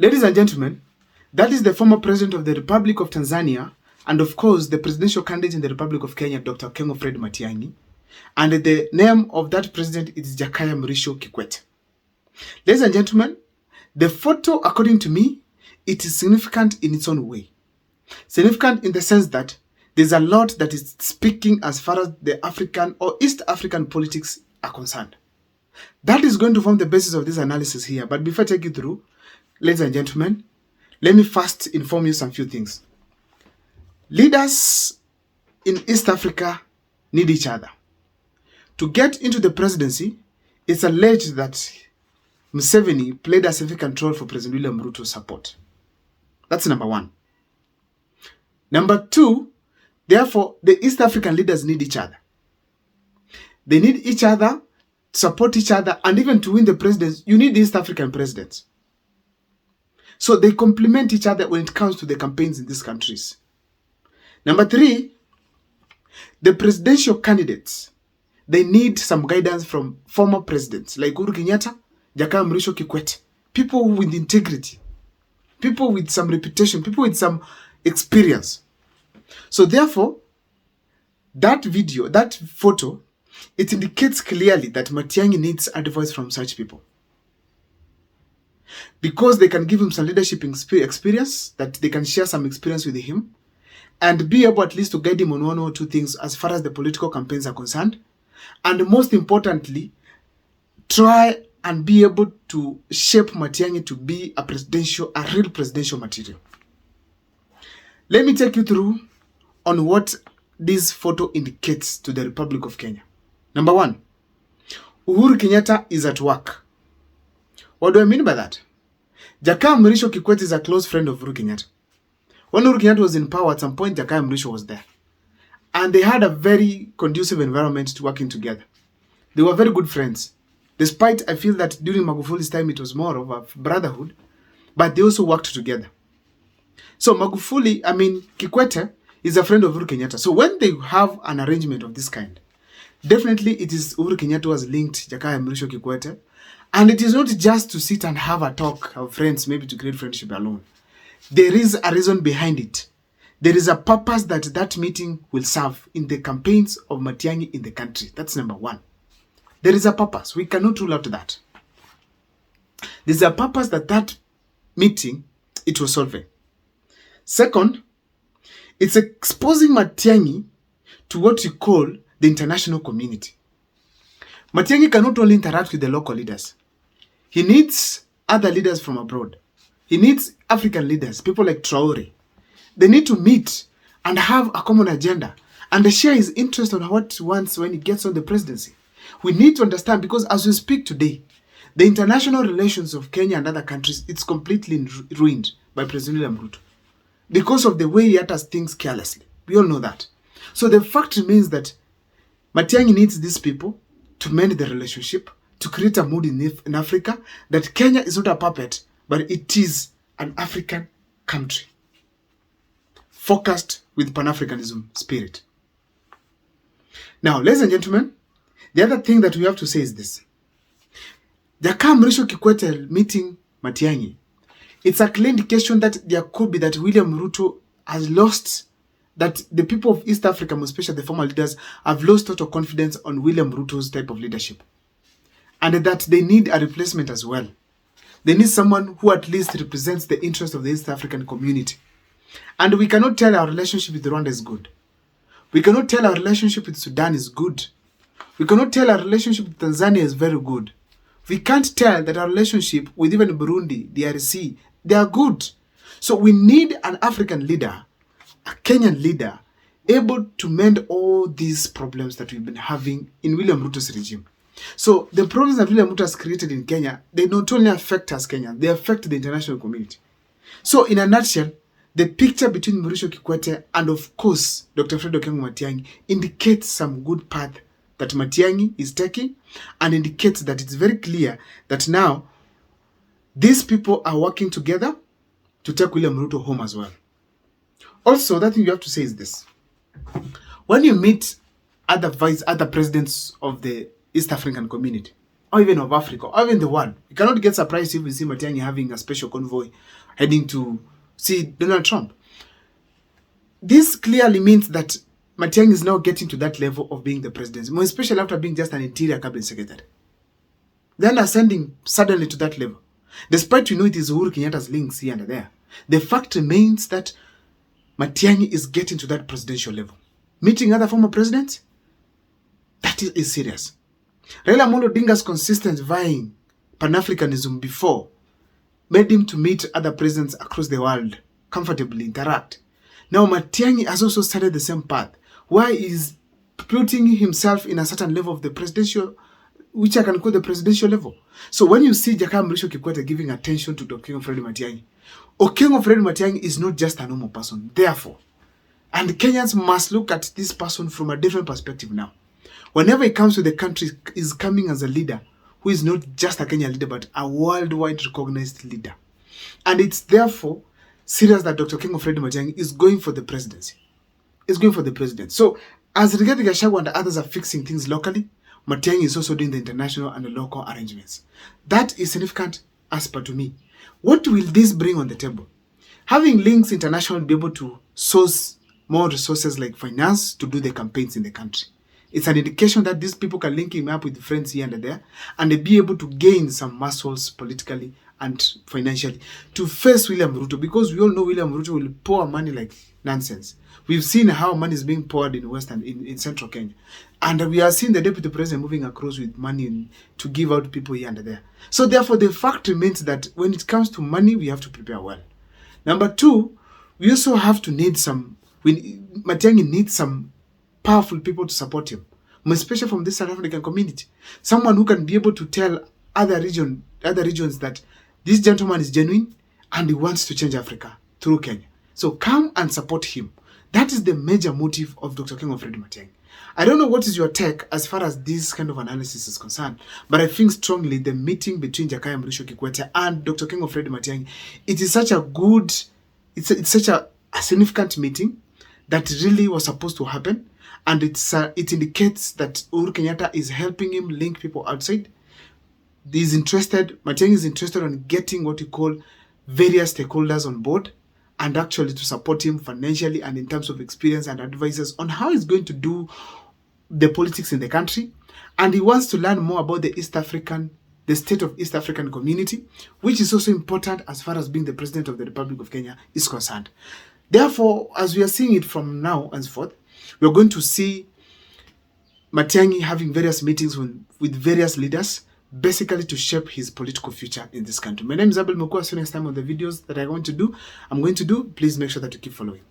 Ladies and gentlemen, that is the former president of the Republic of Tanzania and of course the presidential candidate in the Republic of Kenya, Dr. Fred Matiang'i. And the name of that president is Jakaya Mrisho Kikwete. Ladies and gentlemen, the photo, according to me, it is significant in its own way. Significant in the sense that there's a lot that is speaking as far as the African or East African politics are concerned. That is going to form the basis of this analysis here. But before I take you through, ladies and gentlemen, let me first inform you some few things. Leaders in East Africa need each other. To get into the presidency, it's alleged that Museveni played a significant role for President William Ruto's support. That's number one. Number two, therefore, the East African leaders need each other. They need each other, support each other, and even to win the presidency, you need the East African presidents. So they complement each other when it comes to the campaigns in these countries. Number three, the presidential candidates, they need some guidance from former presidents like Uhuru Kenyatta, Jakaya Mrisho Kikwete, people with integrity, people with some reputation, people with some experience. So therefore, that video, that photo, it indicates clearly that Matiang'i needs advice from such people. Because they can give him some leadership experience, that they can share some experience with him, and be able at least to guide him on one or two things as far as the political campaigns are concerned. And most importantly, try and be able to shape Matiang'i to be a real presidential material. Let me take you through on what this photo indicates to the Republic of Kenya. Number one, Uhuru Kenyatta is at work. What do I mean by that? Jakaya Mrisho Kikwete is a close friend of Uhuru Kenyatta. When Uhuru Kenyatta was in power, at some point, Jakaya Mrisho was there. And they had a very conducive environment to working together. They were very good friends. Despite, I feel that during Magufuli's time, it was more of a brotherhood, but they also worked together. So Kikwete is a friend of Uhuru Kenyatta. So when they have an arrangement of this kind, definitely it is Uhuru Kenyatta who has linked Jakaya Mrisho Kikwete. And it is not just to sit and have a talk of friends, maybe to create friendship alone. There is a reason behind it. There is a purpose that that meeting will serve in the campaigns of Matiang'i in the country. That's number one. There is a purpose. We cannot rule out that. There's a purpose that meeting, it was solving. Second, it's exposing Matiang'i to what you call the international community. Matiang'i cannot only interact with the local leaders. He needs other leaders from abroad. He needs African leaders, people like Traore. They need to meet and have a common agenda and share his interest on what he wants when he gets on the presidency. We need to understand, because as we speak today, the international relations of Kenya and other countries, it's completely ruined by President William Ruto because of the way he utters things carelessly. We all know that. So the fact remains that Matiang'i needs these people to mend the relationship, to create a mood in Africa, that Kenya is not a puppet, but it is an African country focused with Pan-Africanism spirit. Now, ladies and gentlemen, the other thing that we have to say is this. Jakaya Mrisho Kikwete meeting Matiang'i, it's a clear indication that there could be that William Ruto has lost, that the people of East Africa, especially the former leaders, have lost total confidence on William Ruto's type of leadership. And that they need a replacement as well. They need someone who at least represents the interest of the East African community. And we cannot tell our relationship with Rwanda is good. We cannot tell our relationship with Sudan is good. We cannot tell our relationship with Tanzania is very good. We can't tell that our relationship with even Burundi, DRC, they are good. So we need an African leader, a Kenyan leader, able to mend all these problems that we've been having in William Ruto's regime. So the problems that William Ruto has created in Kenya, they not only affect us Kenyans, they affect the international community. So in a nutshell, the picture between Mrisho Kikwete and of course Dr. Fred Matiang'i indicates some good path that Matiang'i is taking, and indicates that it's very clear that now these people are working together to take William Ruto home as well. Also, that thing you have to say is this. When you meet other presidents of the East African community, or even of Africa, or even the world. We cannot get surprised if we see Matiang'i having a special convoy heading to see Donald Trump. This clearly means that Matiang'i is now getting to that level of being the president, more especially after being just an interior cabinet secretary. Then ascending suddenly to that level. Despite we know it is Uhuru Kenyatta's links here and there, the fact remains that Matiang'i is getting to that presidential level. Meeting other former presidents, that is serious. Raila Amolo Odinga's consistent vying Pan-Africanism before made him to meet other presidents across the world, comfortably interact. Now Matiang'i has also started the same path. Why is putting himself in a certain level of the presidential, which I can call the presidential level. So when you see Jakaya Mrisho Kikwete giving attention to Dr. King Fred Matiang'i, King Fred Matiang'i is not just a normal person. Therefore, and Kenyans must look at this person from a different perspective now. Whenever he comes to the country, is coming as a leader who is not just a Kenyan leader, but a worldwide recognized leader. And it's therefore serious that Dr. King Fred Matiang'i is going for the presidency. Is going for the president. So, as Rigathi Gachagua and others are fixing things locally, Matiang'i is also doing the international and the local arrangements. That is significant as per to me. What will this bring on the table? Having links international will be able to source more resources like finance to do the campaigns in the country. It's an indication that these people can link him up with friends here and there and be able to gain some muscles politically and financially to face William Ruto, because we all know William Ruto will pour money like nonsense. We've seen how money is being poured in central Kenya. And we are seeing the deputy president moving across with money to give out to people here and there. So therefore, the fact remains that when it comes to money, we have to prepare well. Number two, we also have to need Matiang'i needs some powerful people to support him, especially from this South African community. Someone who can be able to tell other regions that this gentleman is genuine and he wants to change Africa through Kenya. So come and support him. That is the major motive of Dr. King Fred Matiang'i. I don't know what is your take as far as this kind of analysis is concerned, but I think strongly the meeting between Jakaya Mrisho Kikwete and Dr. King Fred Matiang'i, it is such a good, it's such a significant meeting that really was supposed to happen, and it indicates that Uhuru Kenyatta is helping him link people outside. Matiang'i is interested in getting what you call various stakeholders on board, and actually to support him financially and in terms of experience and advices on how he's going to do the politics in the country. And he wants to learn more about the state of East African community, which is also important as far as being the president of the Republic of Kenya is concerned. Therefore, as we are seeing it from now and forth, we are going to see Matiang'i having various meetings with various leaders, basically to shape his political future in this country. My name is Abel Mukua. See you next time on the videos that I'm going to do. Please make sure that you keep following.